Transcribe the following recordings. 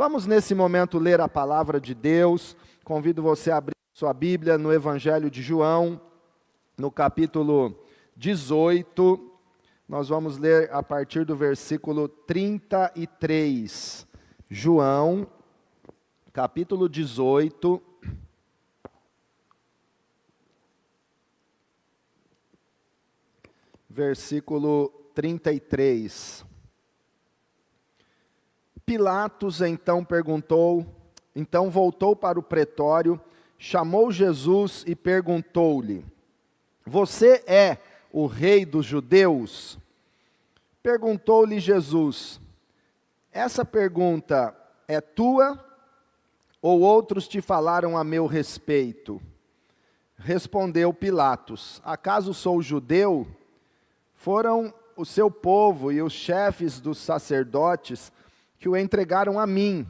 Vamos nesse momento ler a palavra de Deus. Convido você a abrir sua Bíblia no Evangelho de João, no capítulo 18. Nós vamos ler a partir do versículo 33. João, capítulo 18. Versículo 33. Pilatos então voltou para o pretório, chamou Jesus e perguntou-lhe: Você é o rei dos judeus? Perguntou-lhe Jesus: Essa pergunta é tua ou outros te falaram a meu respeito? Respondeu Pilatos: Acaso sou judeu? Foram o seu povo e os chefes dos sacerdotes que o entregaram a mim.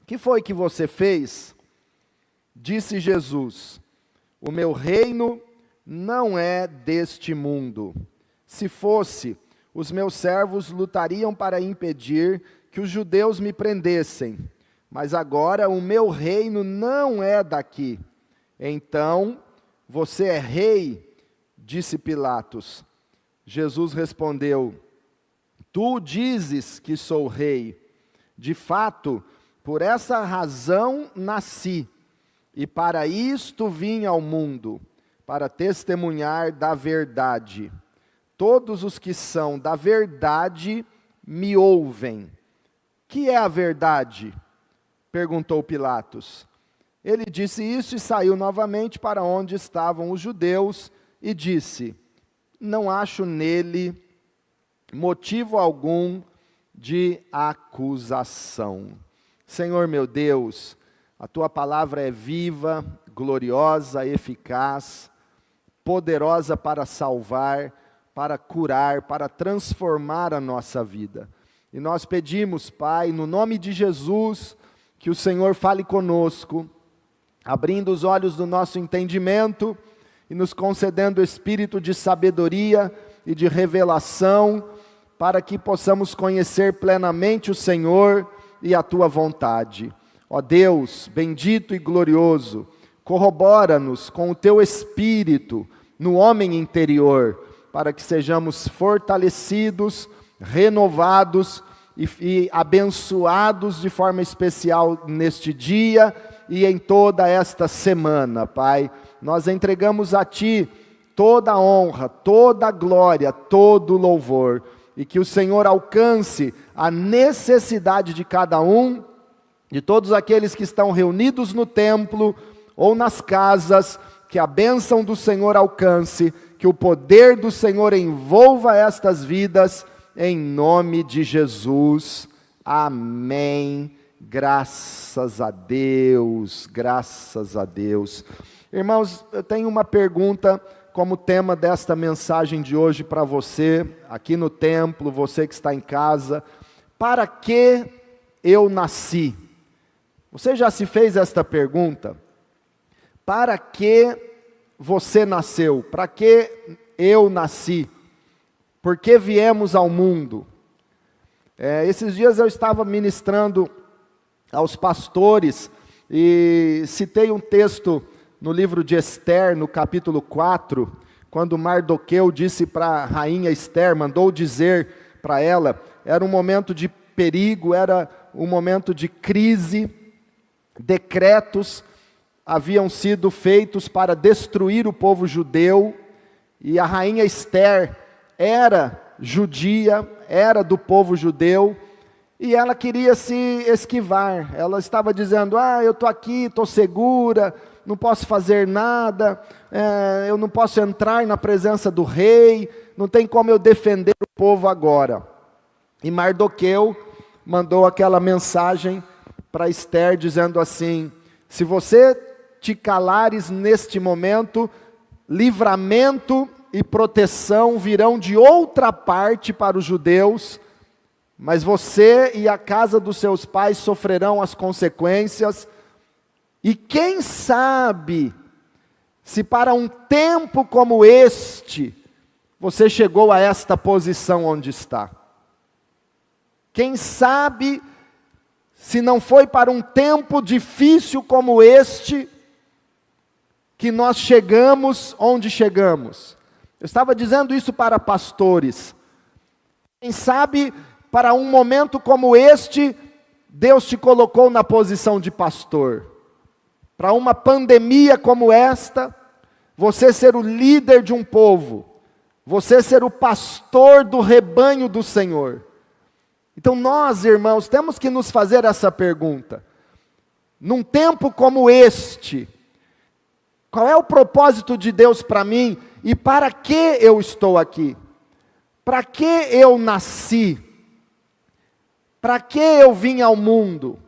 Que foi que você fez? Disse Jesus: O meu reino não é deste mundo. Se fosse, os meus servos lutariam para impedir que os judeus me prendessem. Mas agora o meu reino não é daqui. Então, você é rei? Disse Pilatos. Jesus respondeu: Tu dizes que sou rei. De fato, por essa razão nasci, e para isto vim ao mundo, para testemunhar da verdade. Todos os que são da verdade me ouvem. Que é a verdade? Perguntou Pilatos. Ele disse isso e saiu novamente para onde estavam os judeus e disse: Não acho nele motivo algum de acusação. Senhor meu Deus, a tua palavra é viva, gloriosa, eficaz, poderosa para salvar, para curar, para transformar a nossa vida. E nós pedimos, Pai, no nome de Jesus, que o Senhor fale conosco, abrindo os olhos do nosso entendimento e nos concedendo espírito de sabedoria e de revelação, para que possamos conhecer plenamente o Senhor e a tua vontade. Ó Deus, bendito e glorioso, corrobora-nos com o teu Espírito no homem interior, para que sejamos fortalecidos, renovados e abençoados de forma especial neste dia e em toda esta semana, Pai. Nós entregamos a Ti toda a honra, toda a glória, todo o louvor, e que o Senhor alcance a necessidade de cada um, de todos aqueles que estão reunidos no templo ou nas casas, que a bênção do Senhor alcance, que o poder do Senhor envolva estas vidas, em nome de Jesus. Amém. Graças a Deus, graças a Deus. Irmãos, eu tenho uma pergunta como tema desta mensagem de hoje para você, aqui no templo, você que está em casa. Para que eu nasci? Você já se fez esta pergunta? Para que você nasceu? Para que eu nasci? Por que viemos ao mundo? Esses dias eu estava ministrando aos pastores e citei um texto no livro de Esther, no capítulo 4, quando Mardoqueu disse para a rainha Esther, mandou dizer para ela, era um momento de perigo, era um momento de crise, decretos haviam sido feitos para destruir o povo judeu, e a rainha Esther era judia, era do povo judeu, e ela queria se esquivar. Ela estava dizendo: eu estou aqui, estou segura, não posso fazer nada, eu não posso entrar na presença do rei, não tem como eu defender o povo agora. E Mardoqueu mandou aquela mensagem para Esther, dizendo assim: se você te calares neste momento, livramento e proteção virão de outra parte para os judeus, mas você e a casa dos seus pais sofrerão as consequências. E quem sabe, se para um tempo como este, você chegou a esta posição onde está. Quem sabe, se não foi para um tempo difícil como este, que nós chegamos onde chegamos. Eu estava dizendo isso para pastores. Quem sabe, para um momento como este, Deus te colocou na posição de pastor. Para uma pandemia como esta, você ser o líder de um povo, você ser o pastor do rebanho do Senhor. Então nós, irmãos, temos que nos fazer essa pergunta. Num tempo como este, qual é o propósito de Deus para mim e para que eu estou aqui? Para que eu nasci? Para que eu vim ao mundo?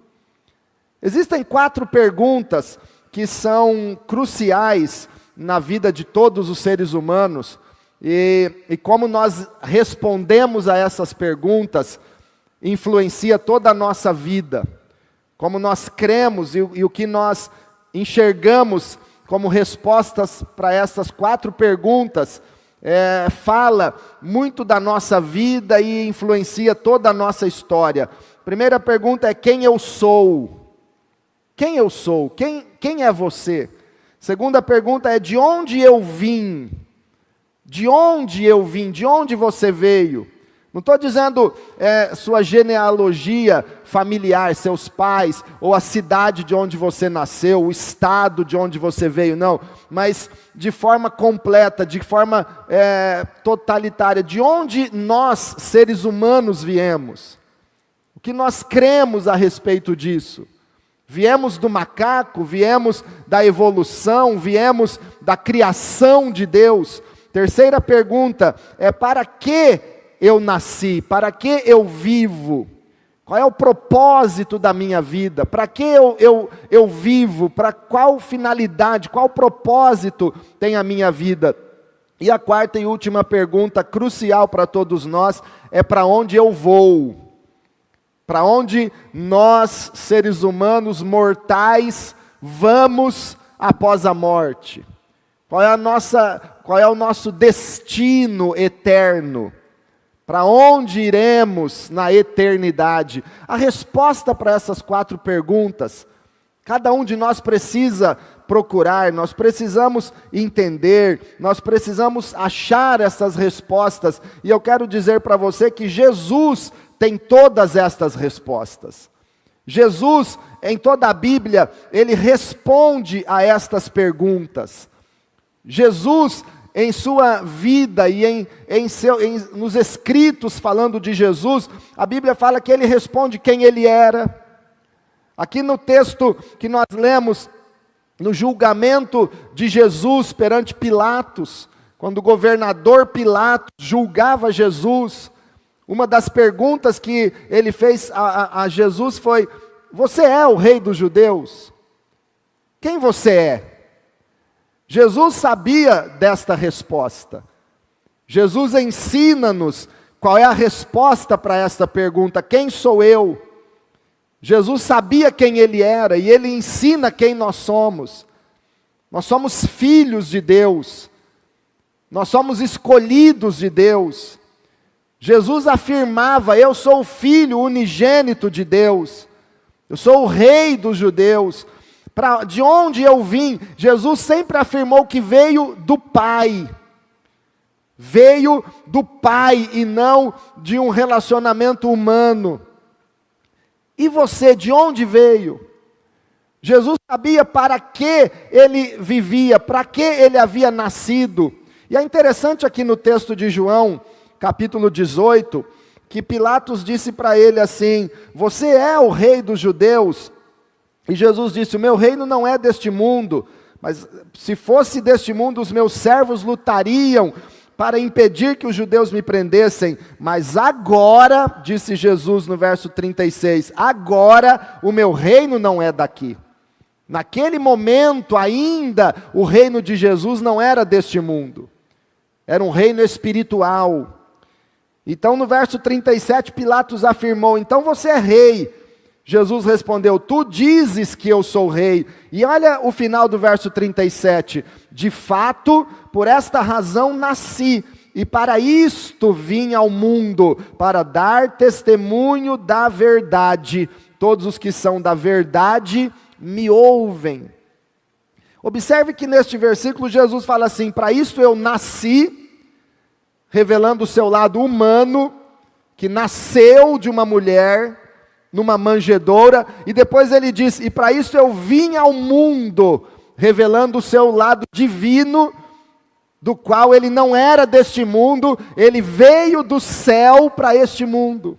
Existem 4 perguntas que são cruciais na vida de todos os seres humanos, e como nós respondemos a essas perguntas, influencia toda a nossa vida. Como nós cremos e o que nós enxergamos como respostas para essas 4 perguntas, fala muito da nossa vida e influencia toda a nossa história. Primeira pergunta é: quem eu sou? Quem eu sou? Quem é você? Segunda pergunta é: de onde eu vim? De onde eu vim? De onde você veio? Não estou dizendo sua genealogia familiar, seus pais, ou a cidade de onde você nasceu, o estado de onde você veio, não. Mas de forma completa, de forma totalitária, de onde nós, seres humanos, viemos. O que nós cremos a respeito disso? Viemos do macaco, viemos da evolução, viemos da criação de Deus. Terceira pergunta é: para que eu nasci? Para que eu vivo? Qual é o propósito da minha vida? Para que eu vivo? Para qual finalidade, qual propósito tem a minha vida? E a quarta e última pergunta, crucial para todos nós, é: para onde eu vou? Para onde nós, seres humanos mortais, vamos após a morte? Qual é o nosso destino eterno? Para onde iremos na eternidade? A resposta para essas 4 perguntas, cada um de nós precisa procurar, nós precisamos entender, nós precisamos achar essas respostas. E eu quero dizer para você que Jesus tem todas estas respostas. Jesus, em toda a Bíblia, ele responde a estas perguntas. Jesus, em sua vida e nos escritos falando de Jesus, a Bíblia fala que ele responde quem ele era. Aqui no texto que nós lemos, no julgamento de Jesus perante Pilatos, quando o governador Pilatos julgava Jesus, uma das perguntas que ele fez a Jesus foi: você é o rei dos judeus? Quem você é? Jesus sabia desta resposta. Jesus ensina-nos qual é a resposta para esta pergunta: quem sou eu? Jesus sabia quem ele era e ele ensina quem nós somos. Nós somos filhos de Deus. Nós somos escolhidos de Deus. Jesus afirmava: eu sou o filho unigênito de Deus. Eu sou o rei dos judeus. De onde eu vim? Jesus sempre afirmou que veio do Pai. Veio do Pai e não de um relacionamento humano. E você, de onde veio? Jesus sabia para que ele vivia, para que ele havia nascido. E é interessante aqui no texto de João, capítulo 18, que Pilatos disse para ele assim: você é o rei dos judeus? E Jesus disse: o meu reino não é deste mundo, mas se fosse deste mundo, os meus servos lutariam para impedir que os judeus me prendessem. Mas agora, disse Jesus no verso 36, agora o meu reino não é daqui. Naquele momento ainda, o reino de Jesus não era deste mundo. Era um reino espiritual. Então no verso 37, Pilatos afirmou: então você é rei. Jesus respondeu: tu dizes que eu sou rei. E olha o final do verso 37. De fato, por esta razão nasci, e para isto vim ao mundo, para dar testemunho da verdade. todos os que são da verdade me ouvem. Observe que neste versículo Jesus fala assim: para isto eu nasci, revelando o seu lado humano, que nasceu de uma mulher, numa manjedoura, e depois ele diz: e para isso eu vim ao mundo, revelando o seu lado divino, do qual ele não era deste mundo, ele veio do céu para este mundo.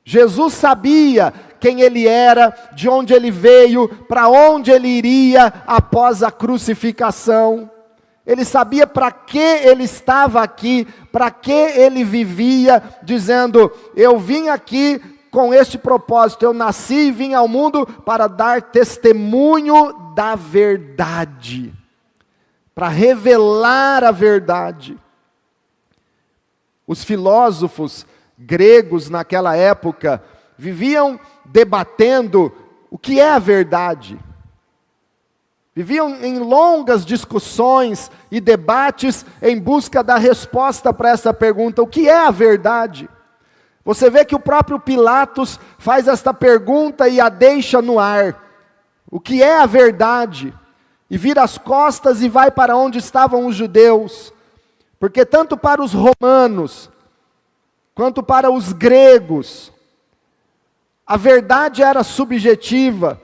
Jesus sabia quem ele era, de onde ele veio, para onde ele iria após a crucificação. Ele sabia para que ele estava aqui, para que ele vivia, dizendo: eu vim aqui com este propósito, eu nasci e vim ao mundo para dar testemunho da verdade, para revelar a verdade. Os filósofos gregos naquela época viviam debatendo o que é a verdade. Viviam em longas discussões e debates em busca da resposta para essa pergunta: o que é a verdade? Você vê que o próprio Pilatos faz esta pergunta e a deixa no ar: o que é a verdade? E vira as costas e vai para onde estavam os judeus, porque tanto para os romanos, quanto para os gregos, a verdade era subjetiva.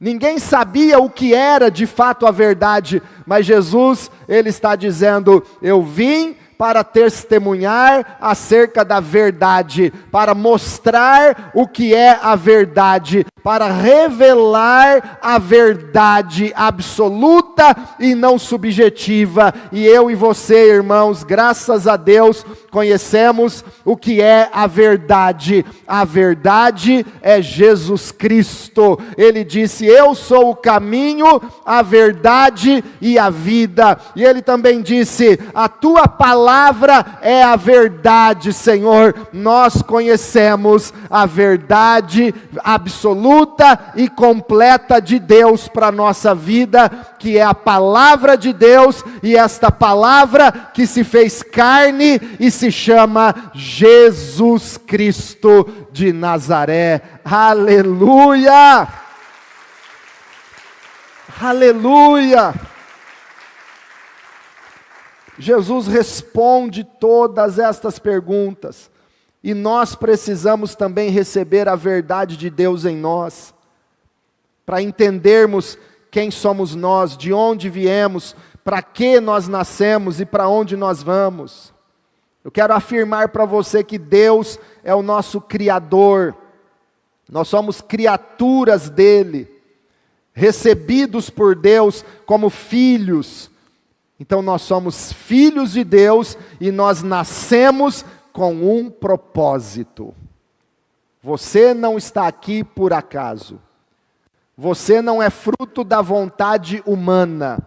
Ninguém sabia o que era de fato a verdade, mas Jesus, ele está dizendo: eu vim para testemunhar acerca da verdade, para mostrar o que é a verdade, para revelar a verdade absoluta e não subjetiva. E eu e você, irmãos, graças a Deus, conhecemos o que é a verdade. A verdade é Jesus Cristo. Ele disse: eu sou o caminho, a verdade e a vida. E ele também disse: a tua palavra é a verdade, Senhor. Nós conhecemos a verdade absoluta e completa de Deus para a nossa vida, que é a palavra de Deus, e esta palavra que se fez carne e se chama Jesus Cristo de Nazaré. Aleluia! Aleluia! Jesus responde todas estas perguntas, e nós precisamos também receber a verdade de Deus em nós, para entendermos quem somos nós, de onde viemos, para que nós nascemos e para onde nós vamos. Eu quero afirmar para você que Deus é o nosso Criador, nós somos criaturas dele, recebidos por Deus como filhos. Então nós somos filhos de Deus e nós nascemos com um propósito. Você não está aqui por acaso. Você não é fruto da vontade humana.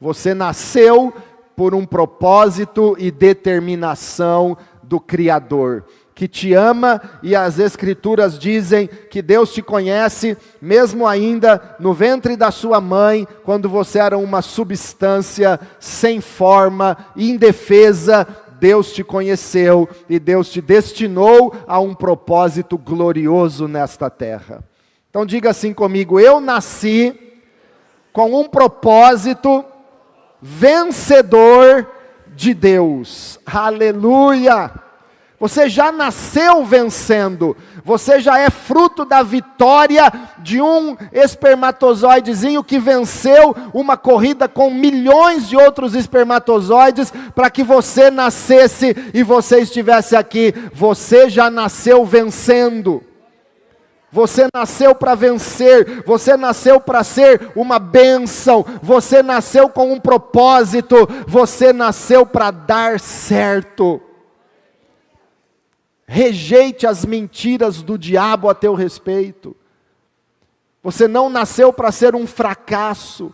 Você nasceu por um propósito e determinação do Criador, que te ama, e as Escrituras dizem que Deus te conhece, mesmo ainda no ventre da sua mãe, quando você era uma substância sem forma, indefesa. Deus te conheceu e Deus te destinou a um propósito glorioso nesta terra. Então diga assim comigo: eu nasci com um propósito vencedor de Deus. Aleluia! Você já nasceu vencendo, você já é fruto da vitória de um espermatozoidezinho que venceu uma corrida com milhões de outros espermatozoides para que você nascesse e você estivesse aqui. Você já nasceu vencendo. Você nasceu para vencer, você nasceu para ser uma bênção, você nasceu com um propósito, você nasceu para dar certo. Rejeite as mentiras do diabo a teu respeito. Você não nasceu para ser um fracasso.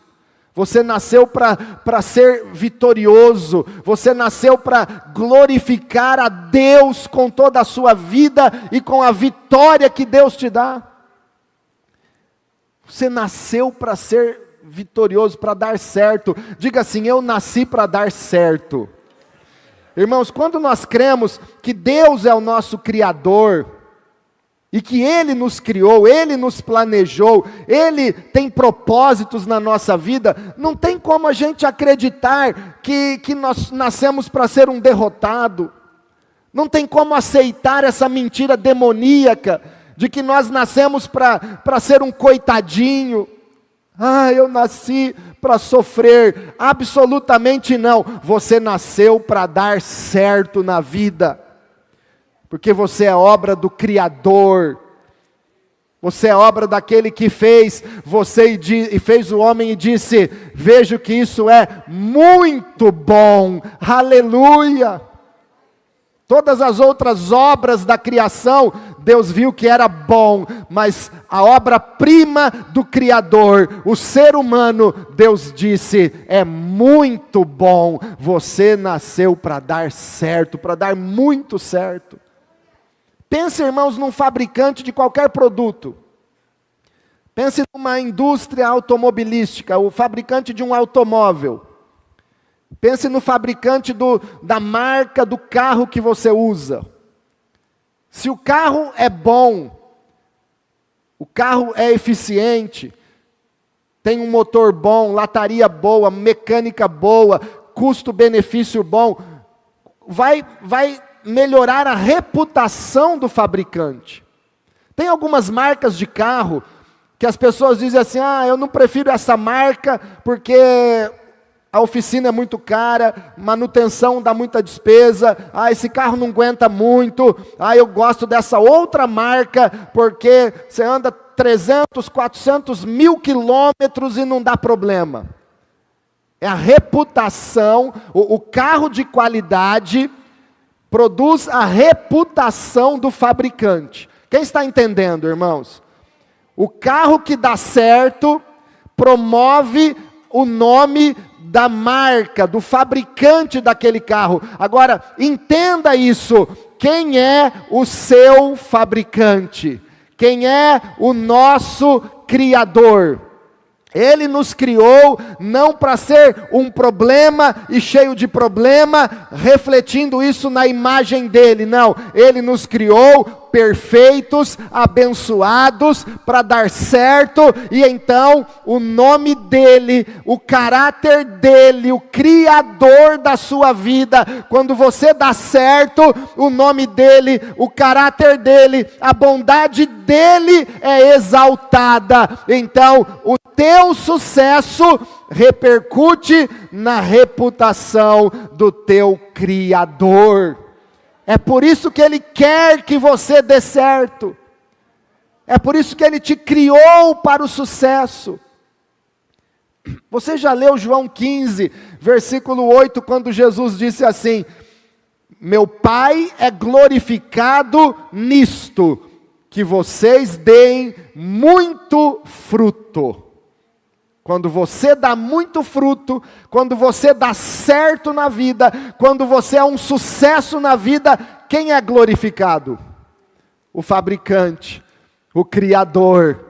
Você nasceu para ser vitorioso. Você nasceu para glorificar a Deus com toda a sua vida e com a vitória que Deus te dá. Você nasceu para ser vitorioso, para dar certo. Diga assim: eu nasci para dar certo. Irmãos, quando nós cremos que Deus é o nosso Criador, e que Ele nos criou, Ele nos planejou, Ele tem propósitos na nossa vida, não tem como a gente acreditar que nós nascemos para ser um derrotado. Não tem como aceitar essa mentira demoníaca de que nós nascemos para ser um coitadinho. Eu nasci para sofrer. Absolutamente não. Você nasceu para dar certo na vida. Porque você é obra do Criador. Você é obra daquele que fez você e fez o homem e disse: vejo que isso é muito bom. Aleluia! Todas as outras obras da criação, Deus viu que era bom, mas a obra-prima do Criador, o ser humano, Deus disse: é muito bom. Você nasceu para dar certo, para dar muito certo. Pense, irmãos, num fabricante de qualquer produto. Pense numa indústria automobilística, o fabricante de um automóvel. Pense no fabricante da marca do carro que você usa. Se o carro é bom, o carro é eficiente, tem um motor bom, lataria boa, mecânica boa, custo-benefício bom, vai melhorar a reputação do fabricante. Tem algumas marcas de carro que as pessoas dizem assim: eu não prefiro essa marca porque a oficina é muito cara, manutenção dá muita despesa, esse carro não aguenta muito, eu gosto dessa outra marca porque você anda 300, 400 mil quilômetros e não dá problema. É a reputação, o carro de qualidade produz a reputação do fabricante. Quem está entendendo, irmãos? O carro que dá certo promove o nome da marca, do fabricante daquele carro. Agora, entenda isso: quem é o seu fabricante? Quem é o nosso Criador? Ele nos criou não para ser um problema e cheio de problema, refletindo isso na imagem dele, não. Ele nos criou perfeitos, abençoados, para dar certo, e então o nome dele, o caráter dele, o Criador da sua vida, quando você dá certo, o nome dele, o caráter dele, a bondade dele é exaltada. Então o teu sucesso repercute na reputação do teu Criador. É por isso que Ele quer que você dê certo. É por isso que Ele te criou para o sucesso. Você já leu João 15, versículo 8, quando Jesus disse assim: meu Pai é glorificado nisto, que vocês deem muito fruto. Quando você dá muito fruto, quando você dá certo na vida, quando você é um sucesso na vida, quem é glorificado? O fabricante, o Criador,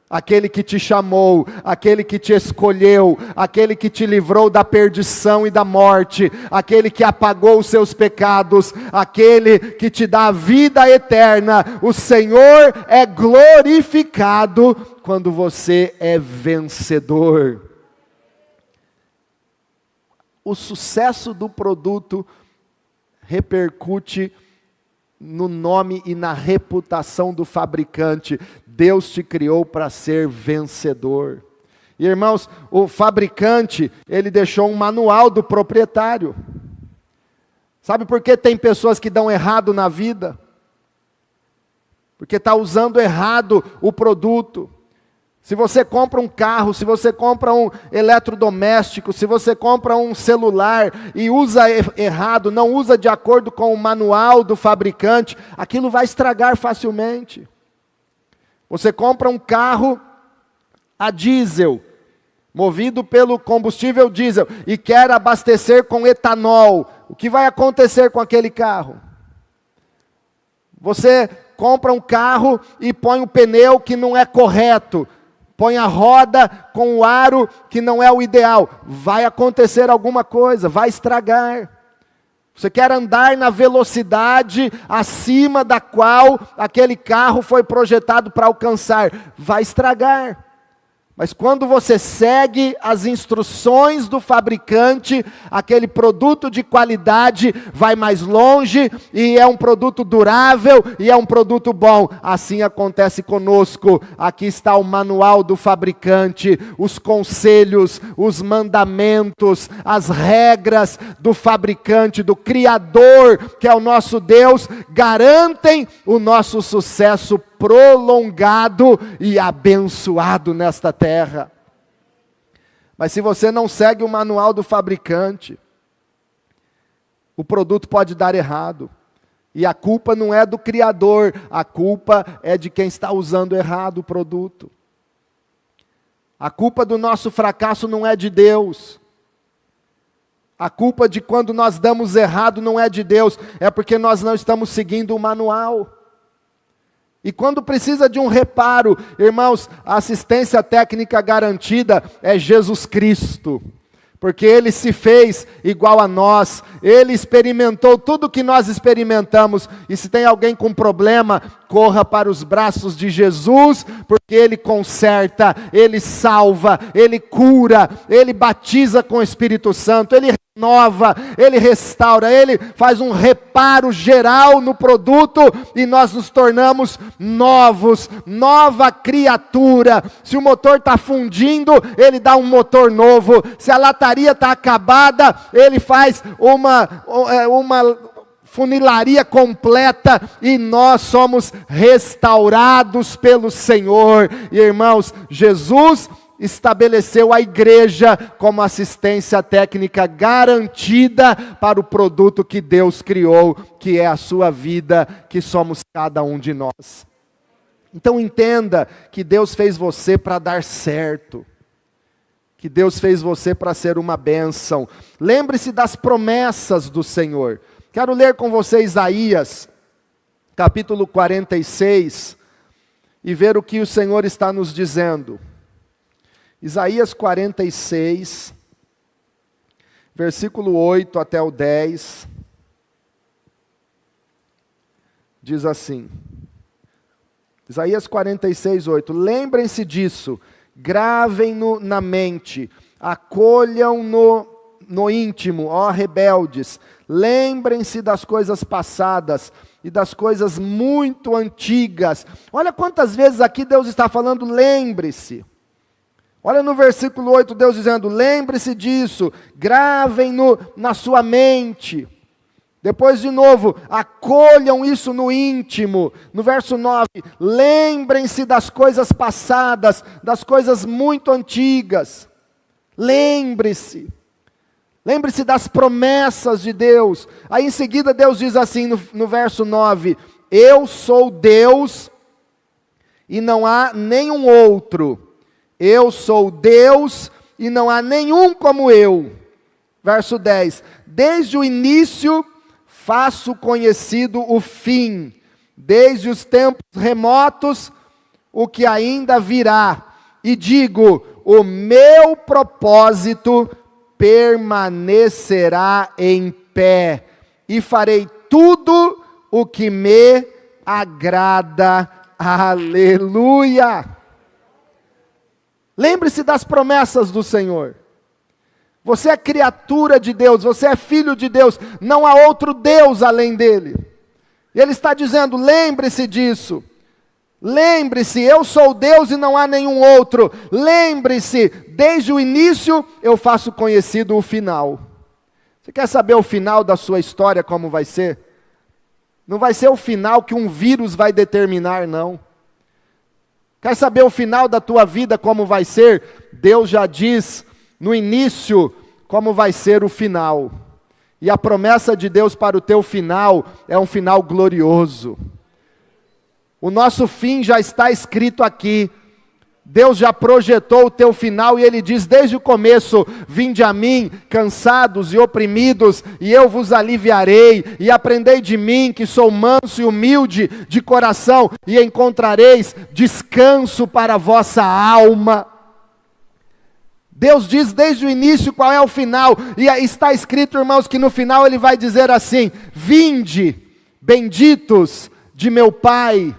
aquele que te chamou, aquele que te escolheu, aquele que te livrou da perdição e da morte, aquele que apagou os seus pecados, aquele que te dá a vida eterna. O Senhor é glorificado quando você é vencedor. O sucesso do produto repercute no nome e na reputação do fabricante. Deus te criou para ser vencedor. E, irmãos, o fabricante, ele deixou um manual do proprietário. Sabe por que tem pessoas que dão errado na vida? Porque está usando errado o produto. Se você compra um carro, se você compra um eletrodoméstico, se você compra um celular e usa errado, não usa de acordo com o manual do fabricante, aquilo vai estragar facilmente. Você compra um carro a diesel, movido pelo combustível diesel, e quer abastecer com etanol. O que vai acontecer com aquele carro? Você compra um carro e põe um pneu que não é correto, põe a roda com o aro que não é o ideal. Vai acontecer alguma coisa, vai estragar. Você quer andar na velocidade acima da qual aquele carro foi projetado para alcançar, vai estragar. Mas quando você segue as instruções do fabricante, aquele produto de qualidade vai mais longe, e é um produto durável, e é um produto bom. Assim acontece conosco. Aqui está o manual do fabricante, os conselhos, os mandamentos, as regras do fabricante, do Criador, que é o nosso Deus, garantem o nosso sucesso prolongado e abençoado nesta terra. Mas se você não segue o manual do fabricante, o produto pode dar errado. E a culpa não é do Criador, a culpa é de quem está usando errado o produto. A culpa do nosso fracasso não é de Deus. A culpa de quando nós damos errado não é de Deus, é porque nós não estamos seguindo o manual. E quando precisa de um reparo, irmãos, a assistência técnica garantida é Jesus Cristo. Porque Ele se fez igual a nós, Ele experimentou tudo o que nós experimentamos. E se tem alguém com problema, corra para os braços de Jesus, porque Ele conserta, Ele salva, Ele cura, Ele batiza com o Espírito Santo, Ele renova, Ele restaura, Ele faz um reparo geral no produto e nós nos tornamos novos, nova criatura. Se o motor está fundindo, Ele dá um motor novo. Se a lataria está acabada, Ele faz uma funilaria completa e nós somos restaurados pelo Senhor. E, irmãos, Jesus estabeleceu a igreja como assistência técnica garantida para o produto que Deus criou, que é a sua vida, que somos cada um de nós. Então entenda que Deus fez você para dar certo, que Deus fez você para ser uma bênção. Lembre-se das promessas do Senhor. Quero ler com você Isaías, capítulo 46, e ver o que o Senhor está nos dizendo. Isaías 46, versículo 8 até o 10, diz assim, Isaías 46, 8, lembrem-se disso, gravem-no na mente, acolham-no no íntimo, ó rebeldes, lembrem-se das coisas passadas e das coisas muito antigas. Olha quantas vezes aqui Deus está falando, lembre-se. Olha no versículo 8, Deus dizendo, lembre-se disso, gravem-no na sua mente. Depois de novo, acolham isso no íntimo. No verso 9, lembrem-se das coisas passadas, das coisas muito antigas. Lembre-se. Lembre-se das promessas de Deus. Aí em seguida Deus diz assim no verso 9, eu sou Deus e não há nenhum outro. Eu sou Deus e não há nenhum como eu. Verso 10, desde o início faço conhecido o fim, desde os tempos remotos o que ainda virá. E digo, o meu propósito permanecerá em pé, e farei tudo o que me agrada. Aleluia! Lembre-se das promessas do Senhor. Você é criatura de Deus, você é filho de Deus, não há outro Deus além dele. E Ele está dizendo, lembre-se disso. Lembre-se, eu sou Deus e não há nenhum outro. Lembre-se, desde o início eu faço conhecido o final. Você quer saber o final da sua história, como vai ser? Não vai ser o final que um vírus vai determinar, não. Quer saber o final da tua vida, como vai ser? Deus já diz no início como vai ser o final. E a promessa de Deus para o teu final é um final glorioso. O nosso fim já está escrito aqui. Deus já projetou o teu final e Ele diz desde o começo, vinde a mim, cansados e oprimidos, e eu vos aliviarei, e aprendei de mim, que sou manso e humilde de coração, e encontrareis descanso para a vossa alma. Deus diz desde o início qual é o final, e está escrito, irmãos, que no final Ele vai dizer assim: vinde, benditos de meu Pai,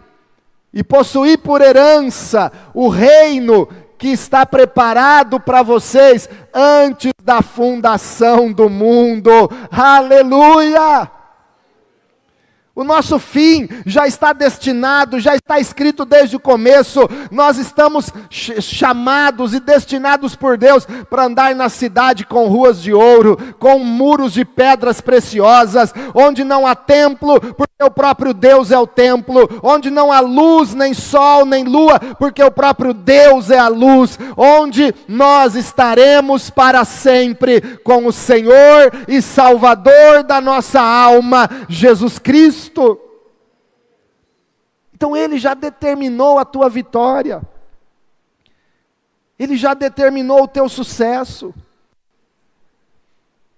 e possuí por herança o reino que está preparado para vocês antes da fundação do mundo. Aleluia! O nosso fim já está destinado, já está escrito desde o começo. Nós estamos chamados e destinados por Deus para andar na cidade com ruas de ouro, com muros de pedras preciosas, onde não há templo, porque o próprio Deus é o templo, onde não há luz, nem sol, nem lua, porque o próprio Deus é a luz, onde nós estaremos para sempre com o Senhor e Salvador da nossa alma, Jesus Cristo. Então Ele já determinou a tua vitória, Ele já determinou o teu sucesso,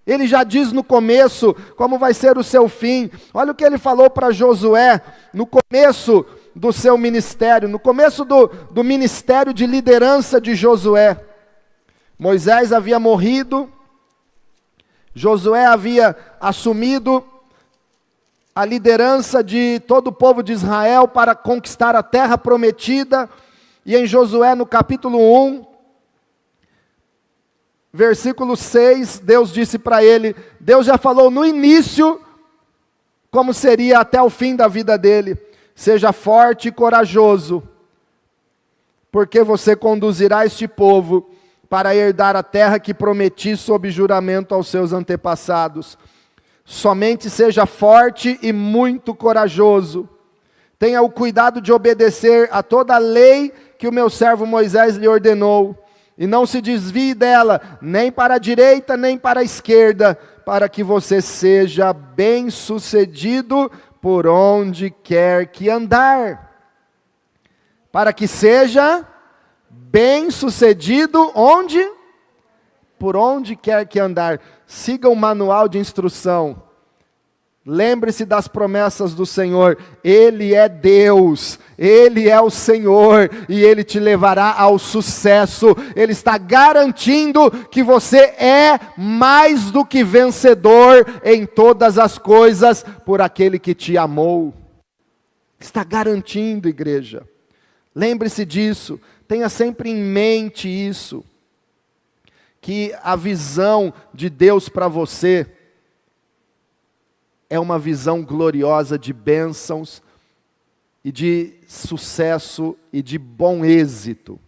Ele já diz no começo como vai ser o seu fim. Olha o que Ele falou para Josué no começo do seu ministério, no começo do ministério de liderança de Josué. Moisés havia morrido, Josué havia assumido a liderança de todo o povo de Israel para conquistar a terra prometida, e em Josué no capítulo 1, versículo 6, Deus disse para ele, Deus já falou no início, como seria até o fim da vida dele: seja forte e corajoso, porque você conduzirá este povo para herdar a terra que prometi sob juramento aos seus antepassados. Somente seja forte e muito corajoso. Tenha o cuidado de obedecer a toda a lei que o meu servo Moisés lhe ordenou. E não se desvie dela, nem para a direita, nem para a esquerda, para que você seja bem-sucedido por onde quer que andar. Para que seja bem-sucedido onde? Por onde quer que andar. Siga o manual de instrução. Lembre-se das promessas do Senhor. Ele é Deus, Ele é o Senhor, e Ele te levará ao sucesso. Ele está garantindo que você é mais do que vencedor em todas as coisas por aquele que te amou. Está garantindo, igreja. Lembre-se disso, tenha sempre em mente isso, que a visão de Deus para você é uma visão gloriosa de bênçãos e de sucesso e de bom êxito.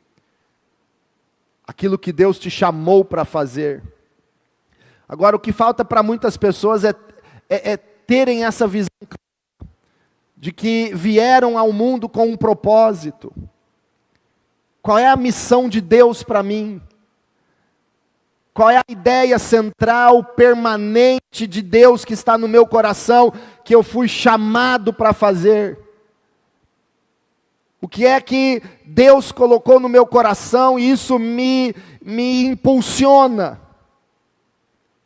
Aquilo que Deus te chamou para fazer. Agora, o que falta para muitas pessoas é terem essa visão de que vieram ao mundo com um propósito. Qual é a missão de Deus para mim? Qual é a ideia central, permanente de Deus que está no meu coração, que eu fui chamado para fazer? O que é que Deus colocou no meu coração e isso me impulsiona?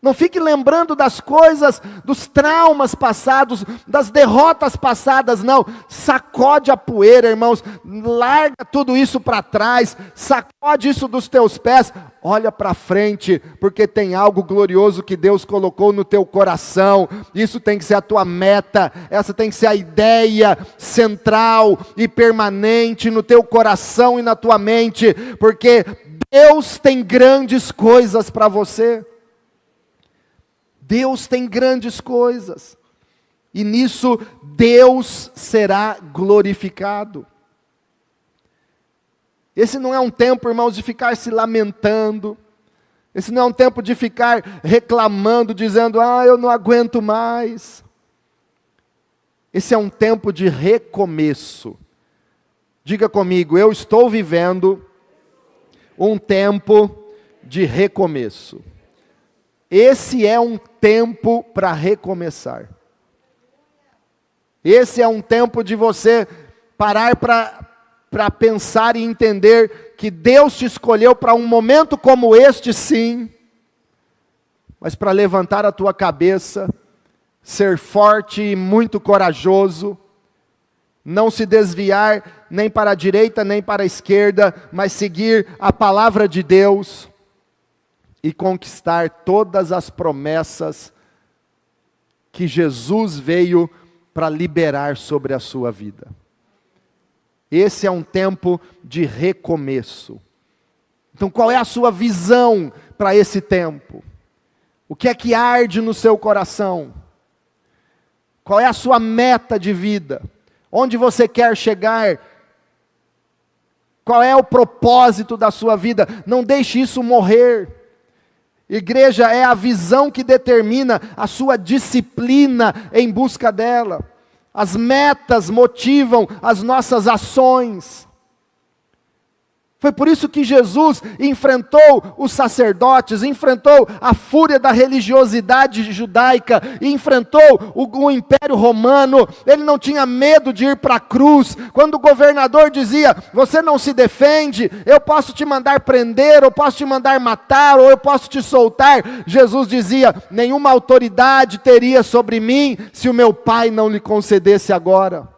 Não fique lembrando das coisas, dos traumas passados, das derrotas passadas, não. Sacode a poeira, irmãos, larga tudo isso para trás, sacode isso dos teus pés, olha para frente, porque tem algo glorioso que Deus colocou no teu coração. Isso tem que ser a tua meta, essa tem que ser a ideia central e permanente no teu coração e na tua mente, porque Deus tem grandes coisas para você. Deus tem grandes coisas, e nisso Deus será glorificado. Esse não é um tempo, irmãos, de ficar se lamentando, esse não é um tempo de ficar reclamando, dizendo, eu não aguento mais. Esse é um tempo de recomeço. Diga comigo, eu estou vivendo um tempo de recomeço. Esse é um tempo para recomeçar. Esse é um tempo de você parar para pensar e entender que Deus te escolheu para um momento como este, sim, mas para levantar a tua cabeça, ser forte e muito corajoso, não se desviar nem para a direita nem para a esquerda, mas seguir a palavra de Deus. e conquistar todas as promessas que Jesus veio para liberar sobre a sua vida. Esse é um tempo de recomeço. Então, qual é a sua visão para esse tempo? O que é que arde no seu coração? Qual é a sua meta de vida? Onde você quer chegar? Qual é o propósito da sua vida? Não deixe isso morrer. Igreja é a visão que determina a sua disciplina em busca dela. As metas motivam as nossas ações. Foi por isso que Jesus enfrentou os sacerdotes, enfrentou a fúria da religiosidade judaica, enfrentou o Império Romano. Ele não tinha medo de ir para a cruz. Quando o governador dizia, você não se defende, eu posso te mandar prender, eu posso te mandar matar, ou eu posso te soltar. Jesus dizia, nenhuma autoridade teria sobre mim, se o meu Pai não lhe concedesse agora.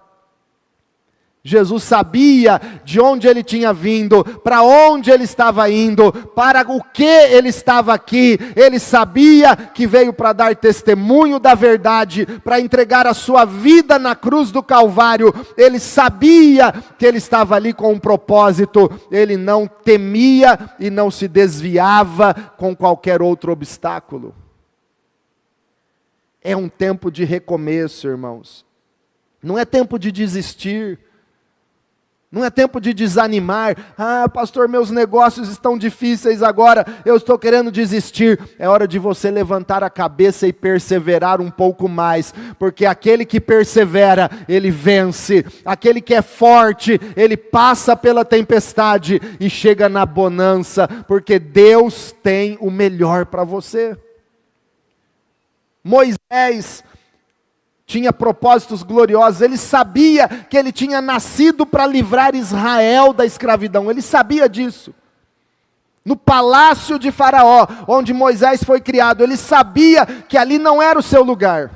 Jesus sabia de onde ele tinha vindo, para onde ele estava indo, para o que ele estava aqui. Ele sabia que veio para dar testemunho da verdade, para entregar a sua vida na cruz do Calvário. Ele sabia que ele estava ali com um propósito. Ele não temia e não se desviava com qualquer outro obstáculo. É um tempo de recomeço, irmãos. Não é tempo de desistir. Não é tempo de desanimar. Ah, pastor, meus negócios estão difíceis agora, eu estou querendo desistir. É hora de você levantar a cabeça e perseverar um pouco mais, porque aquele que persevera, ele vence. Aquele que é forte, ele passa pela tempestade e chega na bonança, porque Deus tem o melhor para você. Moisés tinha propósitos gloriosos. Ele sabia que ele tinha nascido para livrar Israel da escravidão. Ele sabia disso. No palácio de Faraó, onde Moisés foi criado, ele sabia que ali não era o seu lugar.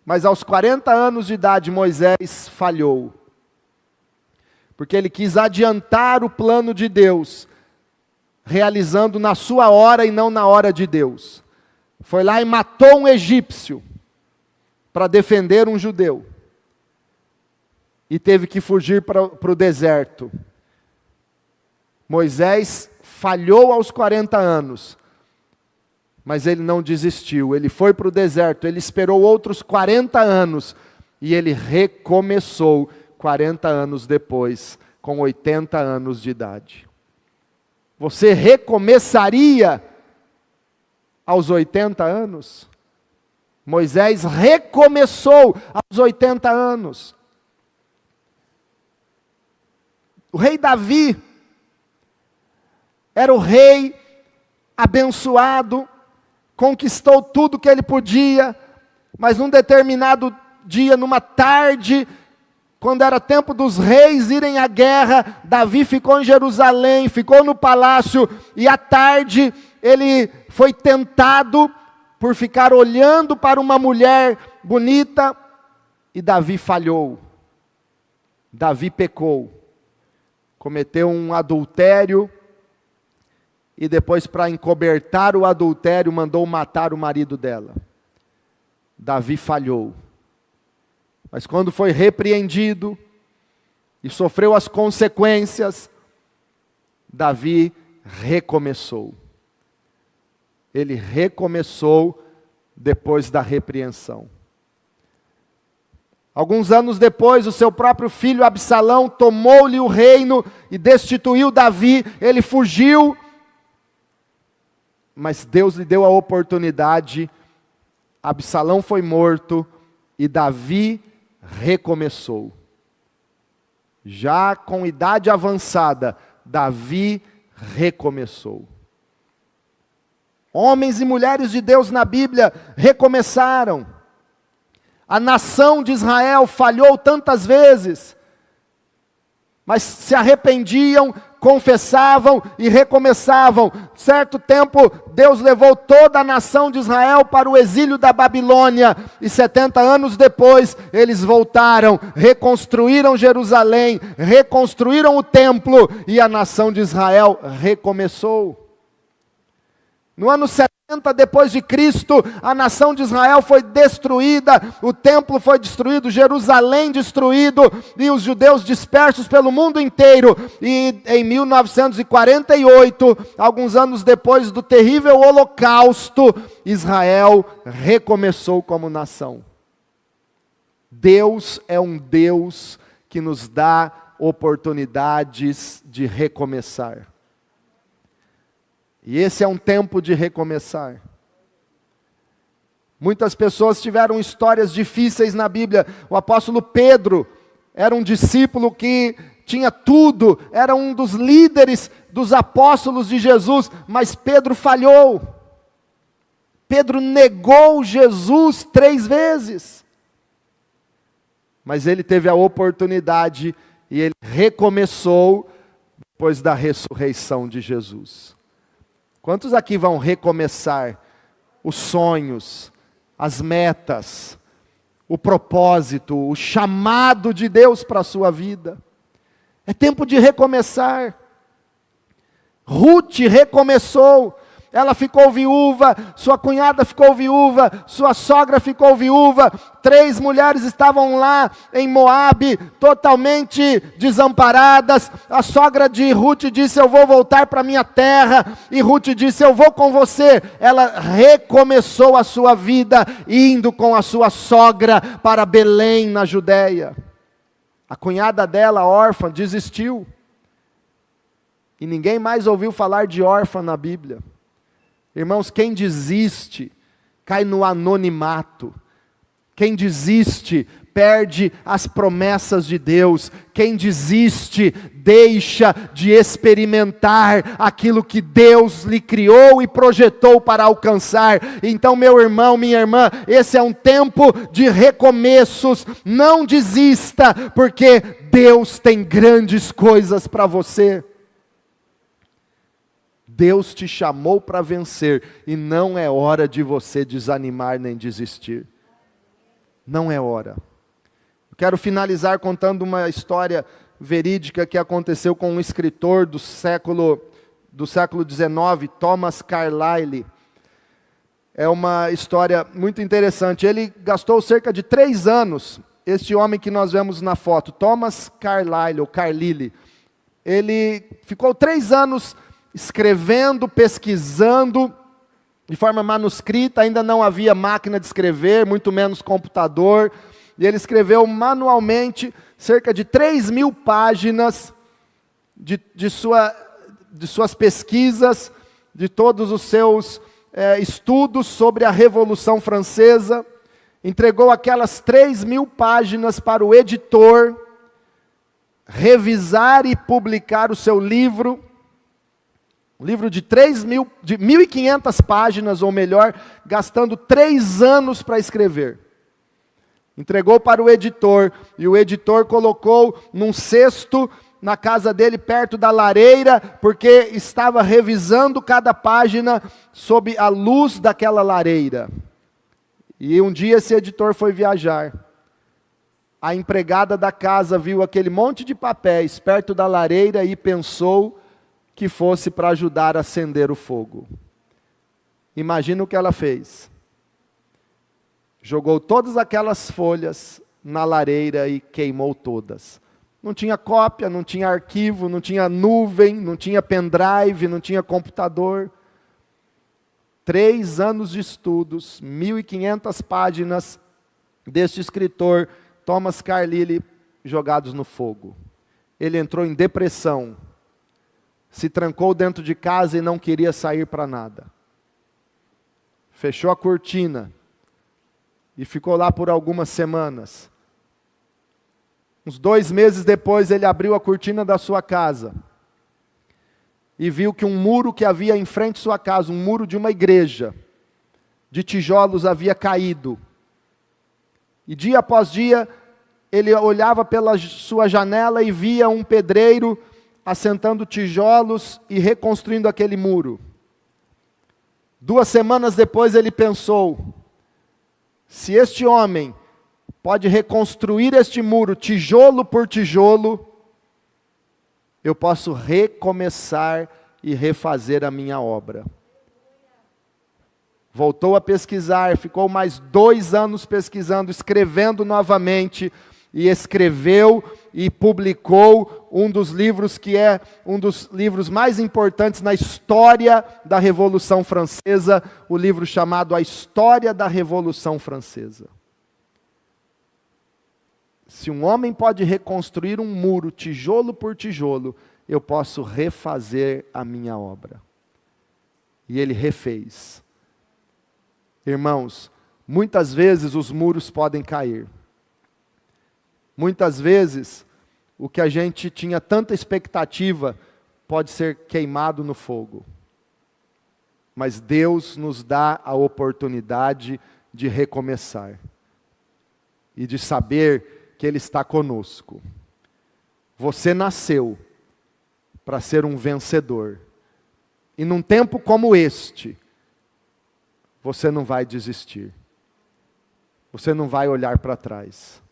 Mas aos 40 anos de idade, Moisés falhou. Porque ele quis adiantar o plano de Deus, realizando na sua hora e não na hora de Deus. Foi lá e matou um egípcio para defender um judeu, e teve que fugir para o deserto. Moisés falhou aos 40 anos, mas ele não desistiu, ele foi para o deserto, ele esperou outros 40 anos, e ele recomeçou 40 anos depois, com 80 anos de idade. Você recomeçaria aos 80 anos? Moisés recomeçou aos 80 anos. O rei Davi era o rei abençoado, conquistou tudo que ele podia, mas num determinado dia, numa tarde, quando era tempo dos reis irem à guerra, Davi ficou em Jerusalém, ficou no palácio, e à tarde ele foi tentado por ficar olhando para uma mulher bonita, e Davi falhou. Davi pecou. Cometeu um adultério, e depois, para encobertar o adultério, mandou matar o marido dela. Davi falhou. Mas quando foi repreendido, e sofreu as consequências, Davi recomeçou. Ele recomeçou depois da repreensão. Alguns anos depois, o seu próprio filho Absalão tomou-lhe o reino e destituiu Davi. Ele fugiu, mas Deus lhe deu a oportunidade. Absalão foi morto e Davi recomeçou. Já com idade avançada, Davi recomeçou. Homens e mulheres de Deus na Bíblia recomeçaram. A nação de Israel falhou tantas vezes, mas se arrependiam, confessavam e recomeçavam. Certo tempo, Deus levou toda a nação de Israel para o exílio da Babilônia, e 70 anos depois, eles voltaram, reconstruíram Jerusalém, reconstruíram o templo, e a nação de Israel recomeçou. No ano 70 depois de Cristo, a nação de Israel foi destruída, o templo foi destruído, Jerusalém destruído, e os judeus dispersos pelo mundo inteiro. E em 1948, alguns anos depois do terrível Holocausto, Israel recomeçou como nação. Deus é um Deus que nos dá oportunidades de recomeçar. E esse é um tempo de recomeçar. Muitas pessoas tiveram histórias difíceis na Bíblia. O apóstolo Pedro era um discípulo que tinha tudo, era um dos líderes dos apóstolos de Jesus, mas Pedro falhou. Pedro negou Jesus 3 vezes. Mas ele teve a oportunidade e ele recomeçou depois da ressurreição de Jesus. Quantos aqui vão recomeçar os sonhos, as metas, o propósito, o chamado de Deus para a sua vida? É tempo de recomeçar. Ruth recomeçou. Ela ficou viúva, sua cunhada ficou viúva, sua sogra ficou viúva, 3 mulheres estavam lá em Moabe, totalmente desamparadas. A sogra de Ruth disse: eu vou voltar para minha terra, e Ruth disse: eu vou com você. Ela recomeçou a sua vida, indo com a sua sogra para Belém, na Judéia. A cunhada dela, órfã, desistiu, e ninguém mais ouviu falar de órfã na Bíblia. Irmãos, quem desiste, cai no anonimato. Quem desiste, perde as promessas de Deus. Quem desiste, deixa de experimentar aquilo que Deus lhe criou e projetou para alcançar. Então, meu irmão, minha irmã, esse é um tempo de recomeços. Não desista, porque Deus tem grandes coisas para você. Deus te chamou para vencer, e não é hora de você desanimar nem desistir. Não é hora. Quero finalizar contando uma história verídica que aconteceu com um escritor do século XIX, Thomas Carlyle. É uma história muito interessante. Ele gastou cerca de 3 anos, este homem que nós vemos na foto, Thomas Carlyle, ou Carlyle. Ele ficou 3 anos escrevendo, pesquisando, de forma manuscrita. Ainda não havia máquina de escrever, muito menos computador, e ele escreveu manualmente cerca de 3.000 páginas de suas pesquisas, de todos os seus estudos sobre a Revolução Francesa. Entregou aquelas 3.000 páginas para o editor revisar e publicar o seu livro. Um livro de 1.500 páginas, ou melhor, gastando 3 anos para escrever. Entregou para o editor, e o editor colocou num cesto na casa dele, perto da lareira, porque estava revisando cada página sob a luz daquela lareira. E um dia esse editor foi viajar. A empregada da casa viu aquele monte de papéis perto da lareira e pensou que fosse para ajudar a acender o fogo. Imagina o que ela fez. Jogou todas aquelas folhas na lareira e queimou todas. Não tinha cópia, não tinha arquivo, não tinha nuvem, não tinha pendrive, não tinha computador. 3 anos de estudos, 1.500 páginas deste escritor, Thomas Carlyle, jogados no fogo. Ele entrou em depressão. Se trancou dentro de casa e não queria sair para nada. Fechou a cortina e ficou lá por algumas semanas. Uns 2 meses depois, ele abriu a cortina da sua casa e viu que um muro que havia em frente de sua casa, um muro de uma igreja, de tijolos, havia caído. E dia após dia, ele olhava pela sua janela e via um pedreiro assentando tijolos e reconstruindo aquele muro. 2 semanas depois ele pensou: se este homem pode reconstruir este muro tijolo por tijolo, eu posso recomeçar e refazer a minha obra. Voltou a pesquisar, ficou mais 2 anos pesquisando, escrevendo novamente, e escreveu e publicou um dos livros que é um dos livros mais importantes na história da Revolução Francesa, o livro chamado A História da Revolução Francesa. Se um homem pode reconstruir um muro, tijolo por tijolo, eu posso refazer a minha obra. E ele refez. Irmãos, muitas vezes os muros podem cair. Muitas vezes, o que a gente tinha tanta expectativa pode ser queimado no fogo. Mas Deus nos dá a oportunidade de recomeçar. E de saber que Ele está conosco. Você nasceu para ser um vencedor. E num tempo como este, você não vai desistir. Você não vai olhar para trás.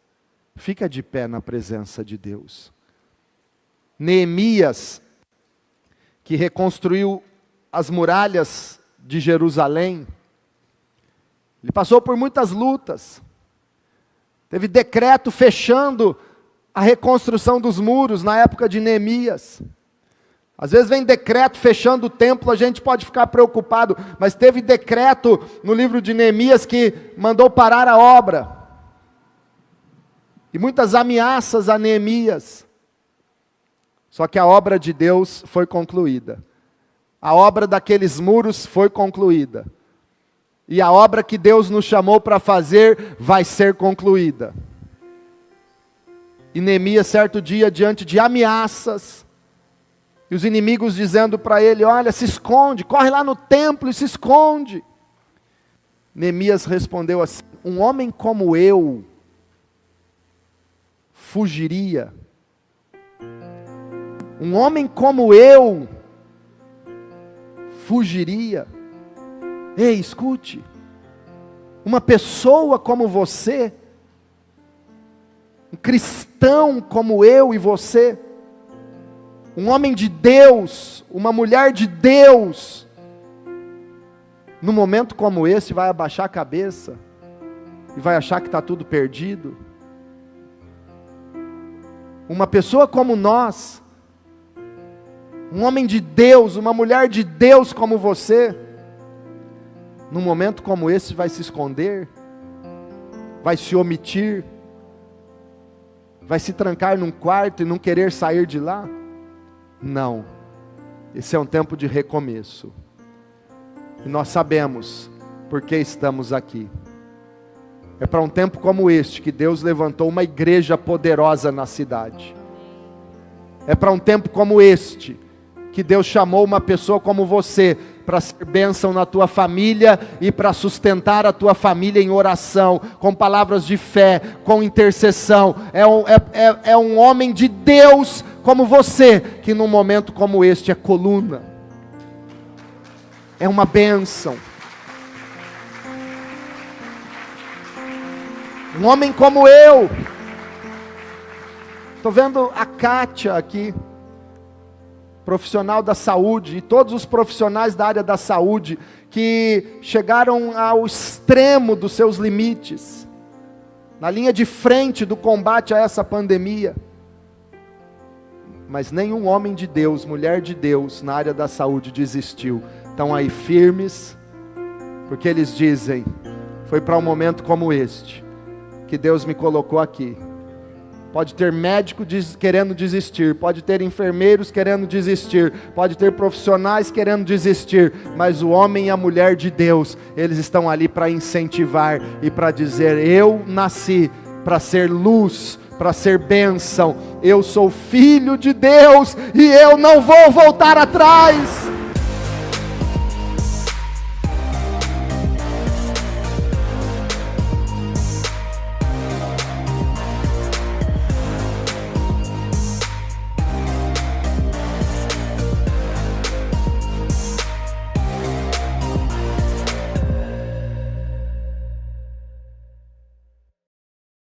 Fica de pé na presença de Deus. Neemias, que reconstruiu as muralhas de Jerusalém, ele passou por muitas lutas. Teve decreto fechando a reconstrução dos muros na época de Neemias. Às vezes vem decreto fechando o templo, a gente pode ficar preocupado, mas teve decreto no livro de Neemias que mandou parar a obra. E muitas ameaças a Neemias. Só que a obra de Deus foi concluída. A obra daqueles muros foi concluída. E a obra que Deus nos chamou para fazer vai ser concluída. E Neemias, certo dia, diante de ameaças, e os inimigos dizendo para ele, olha, se esconde, corre lá no templo e se esconde. Neemias respondeu assim, um homem como eu fugiria. Um homem como eu fugiria. Ei, escute, uma pessoa como você, um cristão como eu e você, um homem de Deus, uma mulher de Deus, num momento como esse vai abaixar a cabeça e vai achar que está tudo perdido. Uma pessoa como nós, um homem de Deus, uma mulher de Deus como você, num momento como esse vai se esconder, vai se omitir, vai se trancar num quarto e não querer sair de lá? Não, esse é um tempo de recomeço, e nós sabemos por que estamos aqui. É para um tempo como este que Deus levantou uma igreja poderosa na cidade. É para um tempo como este que Deus chamou uma pessoa como você para ser bênção na tua família e para sustentar a tua família em oração, com palavras de fé, com intercessão. É um homem de Deus como você, que num momento como este é coluna. É uma bênção. Um homem como eu. Estou vendo a Kátia aqui, profissional da saúde, e todos os profissionais da área da saúde, que chegaram ao extremo dos seus limites, na linha de frente do combate a essa pandemia. Mas nenhum homem de Deus, mulher de Deus, na área da saúde desistiu. Estão aí firmes, porque eles dizem, foi para um momento como este, que Deus me colocou aqui. Pode ter médico querendo desistir, pode ter enfermeiros querendo desistir, pode ter profissionais querendo desistir, mas o homem e a mulher de Deus, eles estão ali para incentivar e para dizer, eu nasci para ser luz, para ser bênção, eu sou filho de Deus e eu não vou voltar atrás.